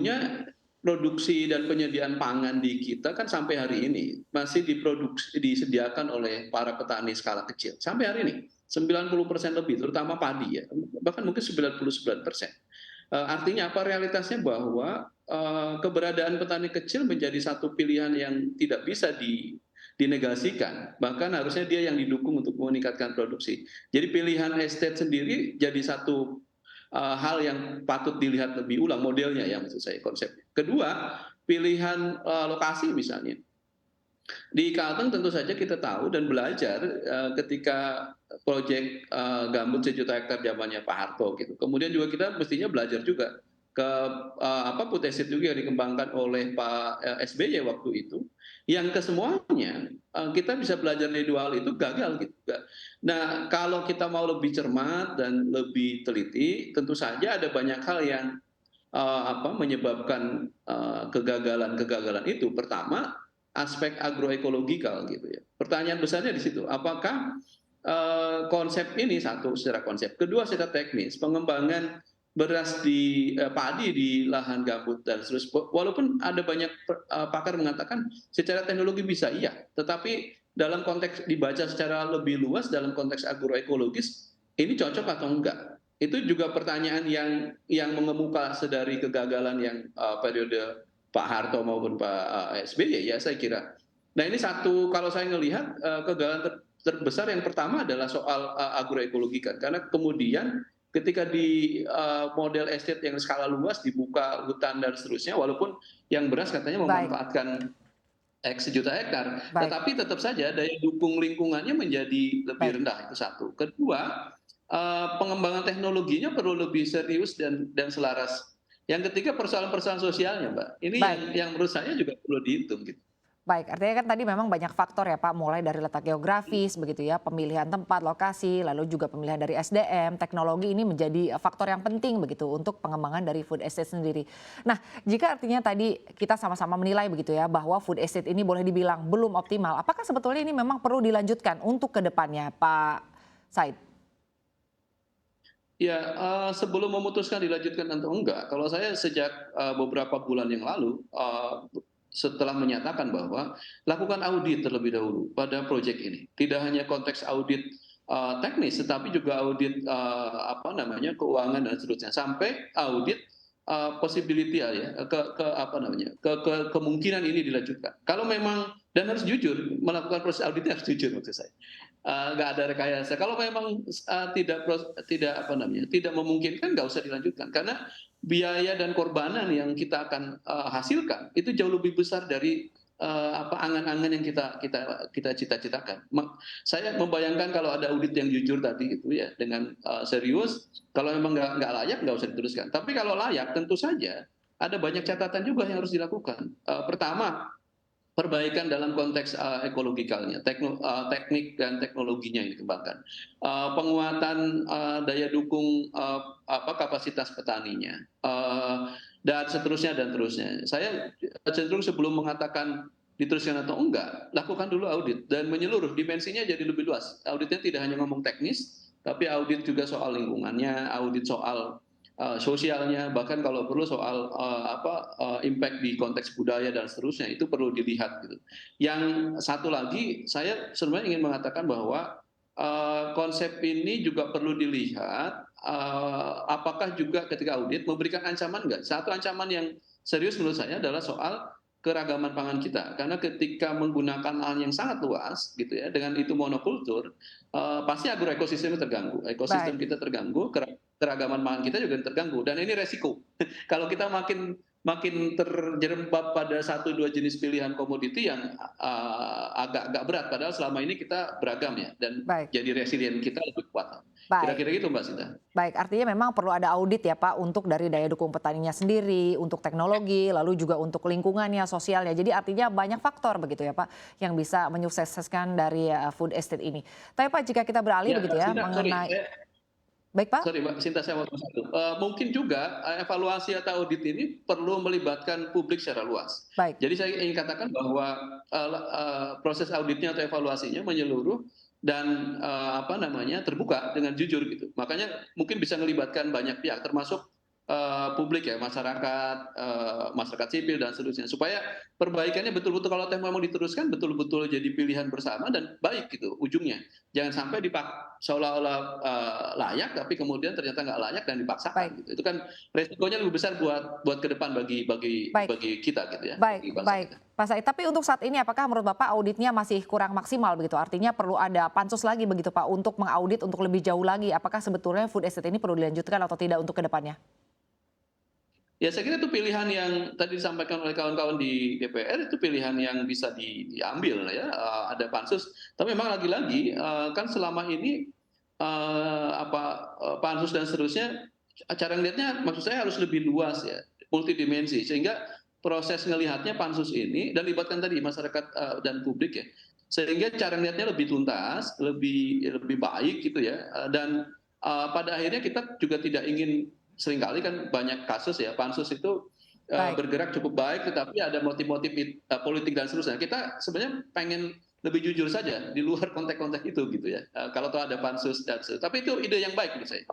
sesungguhnya produksi dan penyediaan pangan di kita kan sampai hari ini masih disediakan oleh para petani skala kecil. Sampai hari ini 90% lebih, terutama padi ya, bahkan mungkin 99%. Artinya apa realitasnya bahwa keberadaan petani kecil menjadi satu pilihan yang tidak bisa dinegasikan, bahkan harusnya dia yang didukung untuk meningkatkan produksi. Jadi pilihan estate sendiri jadi satu hal yang patut dilihat lebih ulang modelnya ya maksud saya konsepnya. Kedua, pilihan lokasi misalnya. Di Kalteng tentu saja kita tahu dan belajar ketika proyek gambut 1 juta hektar zamannya Pak Harto gitu. Kemudian juga kita mestinya belajar juga ke apa putesit juga yang dikembangkan oleh Pak SBY waktu itu, yang kesemuanya kita bisa belajar dari dua hal itu gagal gitu. Nah kalau kita mau lebih cermat dan lebih teliti, tentu saja ada banyak hal yang menyebabkan kegagalan-kegagalan itu. Pertama, aspek agroekologikal gitu ya. Pertanyaan besarnya di situ, apakah konsep ini satu secara konsep, kedua secara teknis, pengembangan beras di padi di lahan gambut dan seterusnya. Walaupun ada banyak pakar mengatakan secara teknologi bisa iya, tetapi dalam konteks dibaca secara lebih luas dalam konteks agroekologis ini cocok atau enggak? Itu juga pertanyaan yang mengemuka sedari kegagalan yang periode Pak Harto maupun Pak SBY ya saya kira. Nah ini satu kalau saya melihat kegagalan terbesar yang pertama adalah soal agroekologi kan, karena kemudian ketika di model estate yang skala luas dibuka hutan dan seterusnya, walaupun yang beras katanya Baik, memanfaatkan X 1 juta hektar, baik, tetapi tetap saja daya dukung lingkungannya menjadi baik. lebih rendah itu satu. Kedua, pengembangan teknologinya perlu lebih serius dan selaras. Yang ketiga persoalan-persoalan sosialnya, Mbak. Ini Baik. yang menurut saya juga perlu dihitung gitu. Baik, artinya kan tadi memang banyak faktor ya Pak, mulai dari letak geografis begitu ya, pemilihan tempat, lokasi, lalu juga pemilihan dari SDM, teknologi ini menjadi faktor yang penting begitu untuk pengembangan dari food estate sendiri. Nah, jika artinya tadi kita sama-sama menilai begitu ya bahwa food estate ini boleh dibilang belum optimal, apakah sebetulnya ini memang perlu dilanjutkan untuk ke depannya Pak Said? Ya, sebelum memutuskan dilanjutkan atau enggak, kalau saya sejak beberapa bulan yang lalu, setelah menyatakan bahwa lakukan audit terlebih dahulu pada proyek ini. Tidak hanya konteks audit teknis, tetapi juga audit keuangan dan seterusnya, sampai audit possibility ya, kemungkinan ini dilanjutkan. Kalau memang dan harus jujur melakukan proses auditnya harus jujur maksud saya. Nggak ada rekayasa. Kalau memang tidak memungkinkan nggak usah dilanjutkan karena biaya dan korbanan yang kita akan hasilkan itu jauh lebih besar dari angan-angan yang kita cita-citakan. Saya membayangkan kalau ada audit yang jujur tadi gitu ya dengan serius, kalau memang nggak layak nggak usah diteruskan. Tapi kalau layak tentu saja ada banyak catatan juga yang harus dilakukan. Pertama, perbaikan dalam konteks ekologikalnya, teknik dan teknologinya yang dikembangkan, penguatan daya dukung kapasitas petaninya, dan seterusnya dan terusnya. Saya cenderung sebelum mengatakan diteruskan atau enggak, lakukan dulu audit dan menyeluruh dimensinya jadi lebih luas. Auditnya tidak hanya ngomong teknis, tapi audit juga soal lingkungannya, audit soal sosialnya, bahkan kalau perlu soal impact di konteks budaya dan seterusnya itu perlu dilihat gitu. Yang satu lagi saya sebenarnya ingin mengatakan bahwa konsep ini juga perlu dilihat apakah juga ketika audit memberikan ancaman enggak. Satu ancaman yang serius menurut saya adalah soal keragaman pangan kita, karena ketika menggunakan lahan yang sangat luas gitu ya dengan itu monokultur, pasti agroekosistemnya terganggu, ekosistem Baik. kita terganggu, keragaman pangan kita juga terganggu, dan ini resiko. Kalau kita makin terjerembab pada satu dua jenis pilihan komoditi yang agak berat, padahal selama ini kita beragam ya, dan Baik. jadi resilient kita lebih kuat. Baik. Kira-kira gitu Mbak Sinta. Baik, artinya memang perlu ada audit ya Pak untuk dari daya dukung petaninya sendiri, untuk teknologi, lalu juga untuk lingkungannya, sosialnya. Jadi artinya banyak faktor begitu ya Pak yang bisa menyukseskan dari food estate ini. Tapi Pak jika kita beralih Ya, begitu Mbak ya Sinta, sorry, mengenai, baik Pak? sorry Mbak Sinta, saya mau satu. Mungkin juga evaluasi atau audit ini perlu melibatkan publik secara luas. Baik, Jadi saya ingin katakan bahwa proses auditnya atau evaluasinya menyeluruh dan terbuka dengan jujur gitu. Makanya mungkin bisa melibatkan banyak pihak, termasuk publik ya, masyarakat, masyarakat sipil dan seterusnya. Supaya perbaikannya betul-betul kalau memang diteruskan betul-betul jadi pilihan bersama dan baik gitu ujungnya. Jangan sampai seolah-olah layak tapi kemudian ternyata nggak layak dan Baik, dipaksakan gitu. Itu kan resikonya lebih besar buat ke depan bagi baik. kita gitu ya, Baik, bagi bangsa baik. kita. Pak Said, tapi untuk saat ini apakah menurut Bapak auditnya masih kurang maksimal begitu? Artinya perlu ada pansus lagi begitu Pak untuk mengaudit untuk lebih jauh lagi. Apakah sebetulnya food estate ini perlu dilanjutkan atau tidak untuk kedepannya? Ya saya kira itu pilihan yang tadi disampaikan oleh kawan-kawan di DPR itu pilihan yang bisa diambil ya, ada pansus. Tapi memang lagi-lagi kan selama ini pansus dan seterusnya cara ngelihatnya maksud saya harus lebih luas ya, multidimensi sehingga proses ngelihatnya pansus ini dan libatkan tadi masyarakat dan publik ya. Sehingga cara ngelihatnya lebih tuntas, lebih baik gitu ya. Dan pada akhirnya kita juga tidak ingin seringkali kan banyak kasus ya pansus itu Baik. bergerak cukup baik tetapi ada motif-motif politik dan seterusnya. Kita sebenarnya pengen lebih jujur saja di luar konteks-konteks itu gitu ya. Kalau tuh ada pansus dan seterusnya. Tapi itu ide yang baik menurut saya.